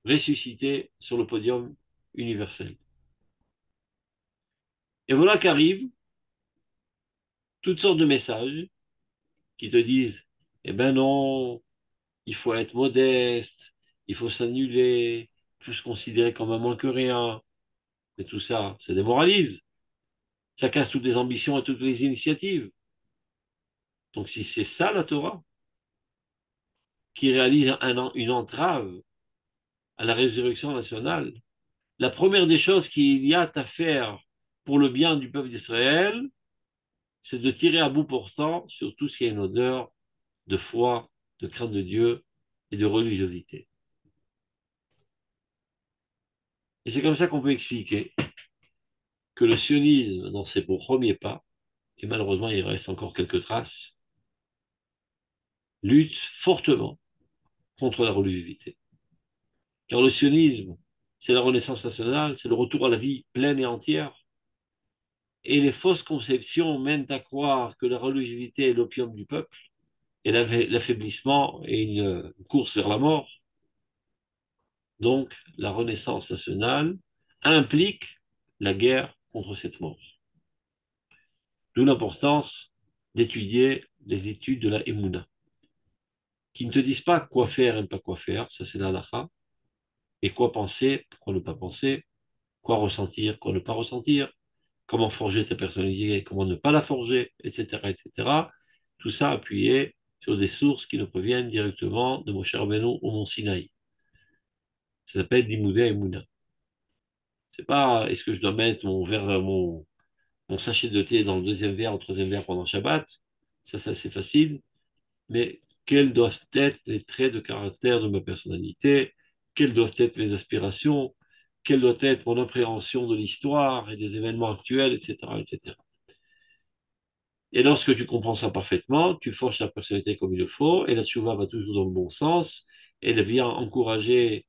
ressusciter sur le podium universel. Et voilà qu'arrivent toutes sortes de messages qui te disent, eh ben non, il faut être modeste, il faut s'annuler, il faut se considérer comme un moins que rien. Et tout ça, ça démoralise. Ça casse toutes les ambitions et toutes les initiatives. Donc si c'est ça la Torah, qui réalise une entrave à la résurrection nationale, la première des choses qu'il y a à faire pour le bien du peuple d'Israël, c'est de tirer à bout portant sur tout ce qui a une odeur de foi, de crainte de Dieu et de religiosité. Et c'est comme ça qu'on peut expliquer que le sionisme, dans ses premiers pas, et malheureusement il reste encore quelques traces, lutte fortement contre la religiosité. Car le sionisme, c'est la renaissance nationale, c'est le retour à la vie pleine et entière. Et les fausses conceptions mènent à croire que la religiosité est l'opium du peuple, et l'affaiblissement est une course vers la mort. Donc, la renaissance nationale implique la guerre contre cette mort. D'où l'importance d'étudier les études de la Emouna, qui ne te disent pas quoi faire et ne pas quoi faire, ça c'est la halakha, et quoi penser, pourquoi ne pas penser, quoi ressentir, quoi ne pas ressentir, comment forger ta personnalité, comment ne pas la forger, etc., etc. Tout ça appuyé sur des sources qui nous proviennent directement de Moshe Rabbeinu au Mont Sinaï. Ça s'appelle Limoudé Emouna. C'est pas est-ce que je dois mettre mon sachet de thé dans le deuxième verre, au troisième verre pendant Shabbat. Ça c'est facile. Mais quels doivent être les traits de caractère de ma personnalité? Quelles doivent être mes aspirations? Quelle doit être mon appréhension de l'histoire et des événements actuels, etc., etc. Et lorsque tu comprends ça parfaitement, tu forges ta personnalité comme il le faut, et la tchouva va toujours dans le bon sens, et elle vient encourager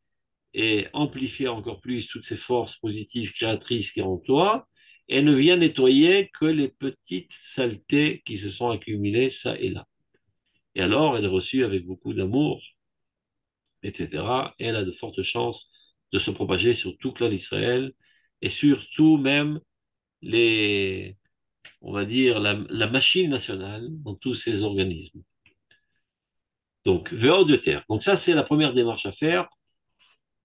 et amplifier encore plus toutes ces forces positives, créatrices qui sont en toi, et ne vient nettoyer que les petites saletés qui se sont accumulées ça et là. Et alors, elle est reçue avec beaucoup d'amour, etc. Et elle a de fortes chances de se propager sur tout clan d'Israël, et surtout même les, on va dire, la machine nationale dans tous ces organismes. Donc, VO de terre. Donc ça, c'est la première démarche à faire.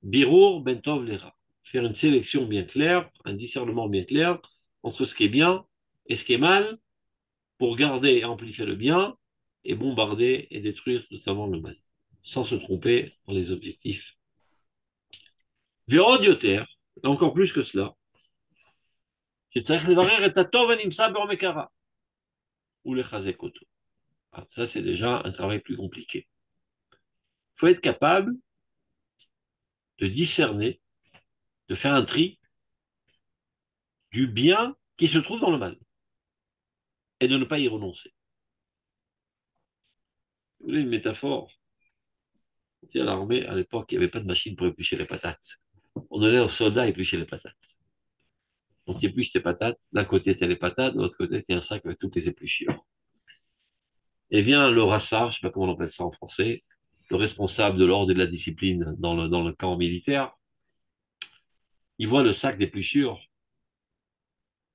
Birour Bentov Lera. Faire une sélection bien claire, un discernement bien clair entre ce qui est bien et ce qui est mal pour garder et amplifier le bien et bombarder et détruire totalement le mal, sans se tromper dans les objectifs. Véro Dioter, encore plus que cela, שצריך לברר את הטוב הנמצא בעומק ולחזק אותו. Ça, c'est déjà un travail plus compliqué. Il faut être capable de discerner, de faire un tri du bien qui se trouve dans le mal et de ne pas y renoncer. Vous voulez une métaphore? À l'armée, à l'époque, il n'y avait pas de machine pour éplucher les patates. On donnait aux soldats éplucher les patates. Donc, tu épluches tes patates. D'un côté, tu as les patates, de l'autre côté, tu as un sac avec toutes les épluchures. Eh bien, le rassar, je ne sais pas comment on appelle ça en français, le responsable de l'ordre et de la discipline dans le camp militaire, il voit le sac d'épluchures.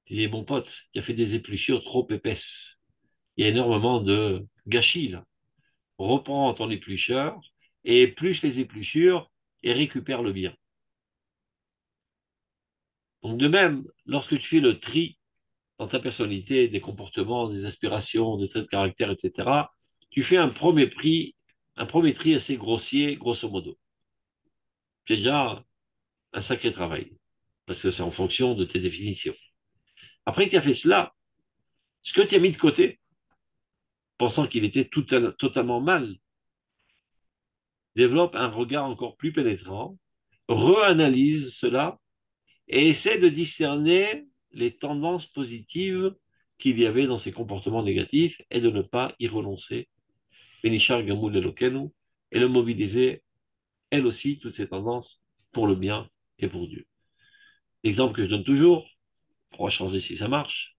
Il dit, mon pote, tu as fait des épluchures trop épaisses. Il y a énormément de gâchis là. Reprends ton éplucheur et épluche les épluchures et récupère le bien. Donc de même, lorsque tu fais le tri dans ta personnalité, des comportements, des aspirations, des traits de caractère, etc., tu fais un premier tri assez grossier, grosso modo. C'est déjà un sacré travail, parce que c'est en fonction de tes définitions. Après que tu as fait cela, ce que tu as mis de côté, pensant qu'il était totalement mal, développe un regard encore plus pénétrant, reanalyse cela et essaie de discerner les tendances positives qu'il y avait dans ces comportements négatifs et de ne pas y renoncer. Benishar Gamoul Elokenu, et le mobiliser, elle aussi, toutes ces tendances pour le bien et pour Dieu. L'exemple que je donne toujours, on va changer si ça marche,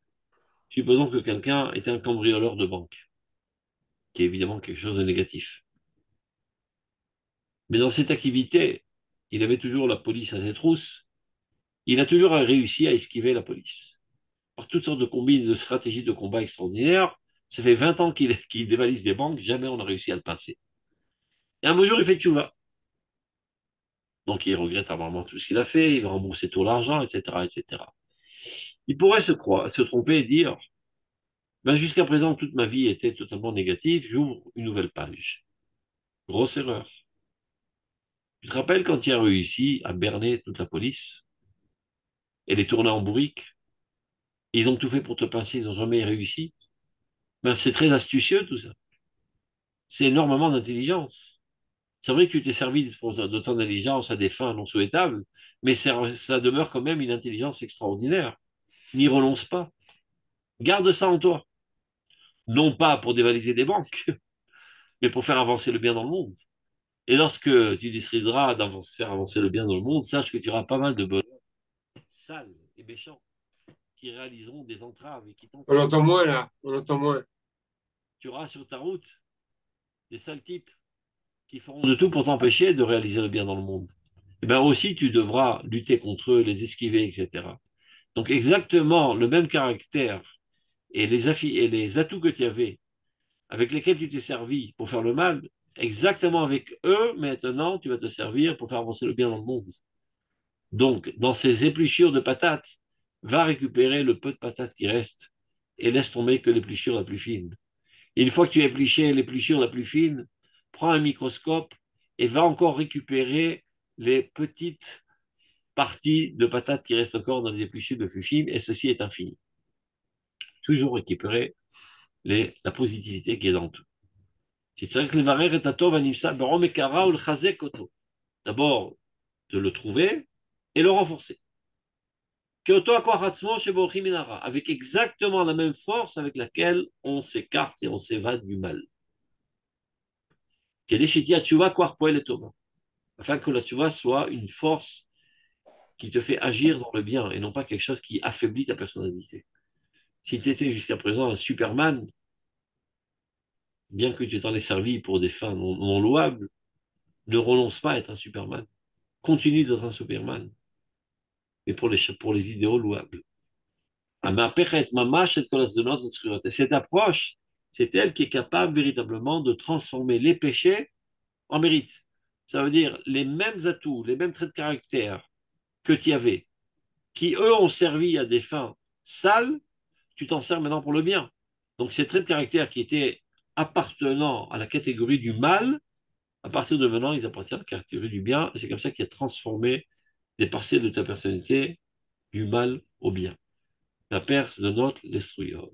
supposons que quelqu'un est un cambrioleur de banque, qui est évidemment quelque chose de négatif. Mais dans cette activité, il avait toujours la police à ses trousses, il a toujours réussi à esquiver la police. Par toutes sortes de combines, de stratégies de combat extraordinaires, ça fait 20 ans qu'il dévalise des banques, jamais on a réussi à le pincer. Et un beau jour, il fait tchouva. Donc il regrette apparemment tout ce qu'il a fait, il va rembourser tout l'argent, etc., etc. Il pourrait se tromper et dire, ben, jusqu'à présent, toute ma vie était totalement négative, j'ouvre une nouvelle page. Grosse erreur. Tu te rappelles quand il a réussi à berner toute la police et les tourner en bourrique? Ils ont tout fait pour te pincer, ils n'ont jamais réussi. Ben, c'est très astucieux tout ça. C'est énormément d'intelligence. C'est vrai que tu t'es servi de ton intelligence à des fins non souhaitables, mais ça demeure quand même une intelligence extraordinaire. N'y renonce pas. Garde ça en toi. Non pas pour dévaliser des banques, mais pour faire avancer le bien dans le monde. Et lorsque tu décideras de faire avancer le bien dans le monde, sache que tu auras pas mal de bonhommes sales et méchants qui réaliseront des entraves et qui On t'empêcheront. l'entend moins là, on l'entend moins. Tu auras sur ta route des sales types qui feront de tout pour t'empêcher de réaliser le bien dans le monde. Et bien aussi, tu devras lutter contre eux, les esquiver, etc. Donc exactement le même caractère et et les atouts que tu avais, avec lesquels tu t'es servi pour faire le mal, exactement avec eux, maintenant, tu vas te servir pour faire avancer le bien dans le monde. Donc, dans ces épluchures de patates, va récupérer le peu de patates qui reste et laisse tomber que l'épluchure la plus fine. Et une fois que tu as épluché l'épluchure la plus fine, prends un microscope et va encore récupérer les petites parties de patates qui restent encore dans les épluchures les plus fines, et ceci est infini. Toujours récupérer la positivité qui est dans tout. D'abord, de le trouver et le renforcer. Avec exactement la même force avec laquelle on s'écarte et on s'évade du mal. Afin que la tchouva soit une force qui te fait agir dans le bien et non pas quelque chose qui affaiblit ta personnalité. Si tu étais jusqu'à présent un Superman, bien que tu t'en aies servi pour des fins non louables, ne renonce pas à être un Superman. Continue d'être un Superman, mais pour les idéaux louables. Cette approche, c'est elle qui est capable véritablement de transformer les péchés en mérite. Ça veut dire les mêmes atouts, les mêmes traits de caractère que tu avais, qui eux ont servi à des fins sales, tu t'en sers maintenant pour le bien. Donc ces traits de caractère qui étaient appartenant à la catégorie du mal, à partir de maintenant, ils appartiennent à la catégorie du bien, et c'est comme ça qu'il a transformé des parcelles de ta personnalité du mal au bien. La Perse de notre l'Estruyot.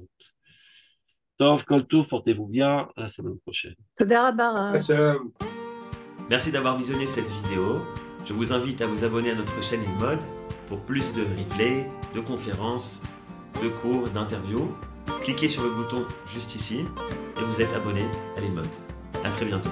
Tov, Koltouf, portez-vous bien, à la semaine prochaine. Merci d'avoir visionné cette vidéo. Je vous invite à vous abonner à notre chaîne InMode pour plus de replays, de conférences, de cours, d'interviews. Cliquez sur le bouton juste ici et vous êtes abonné à l'InMode. À très bientôt.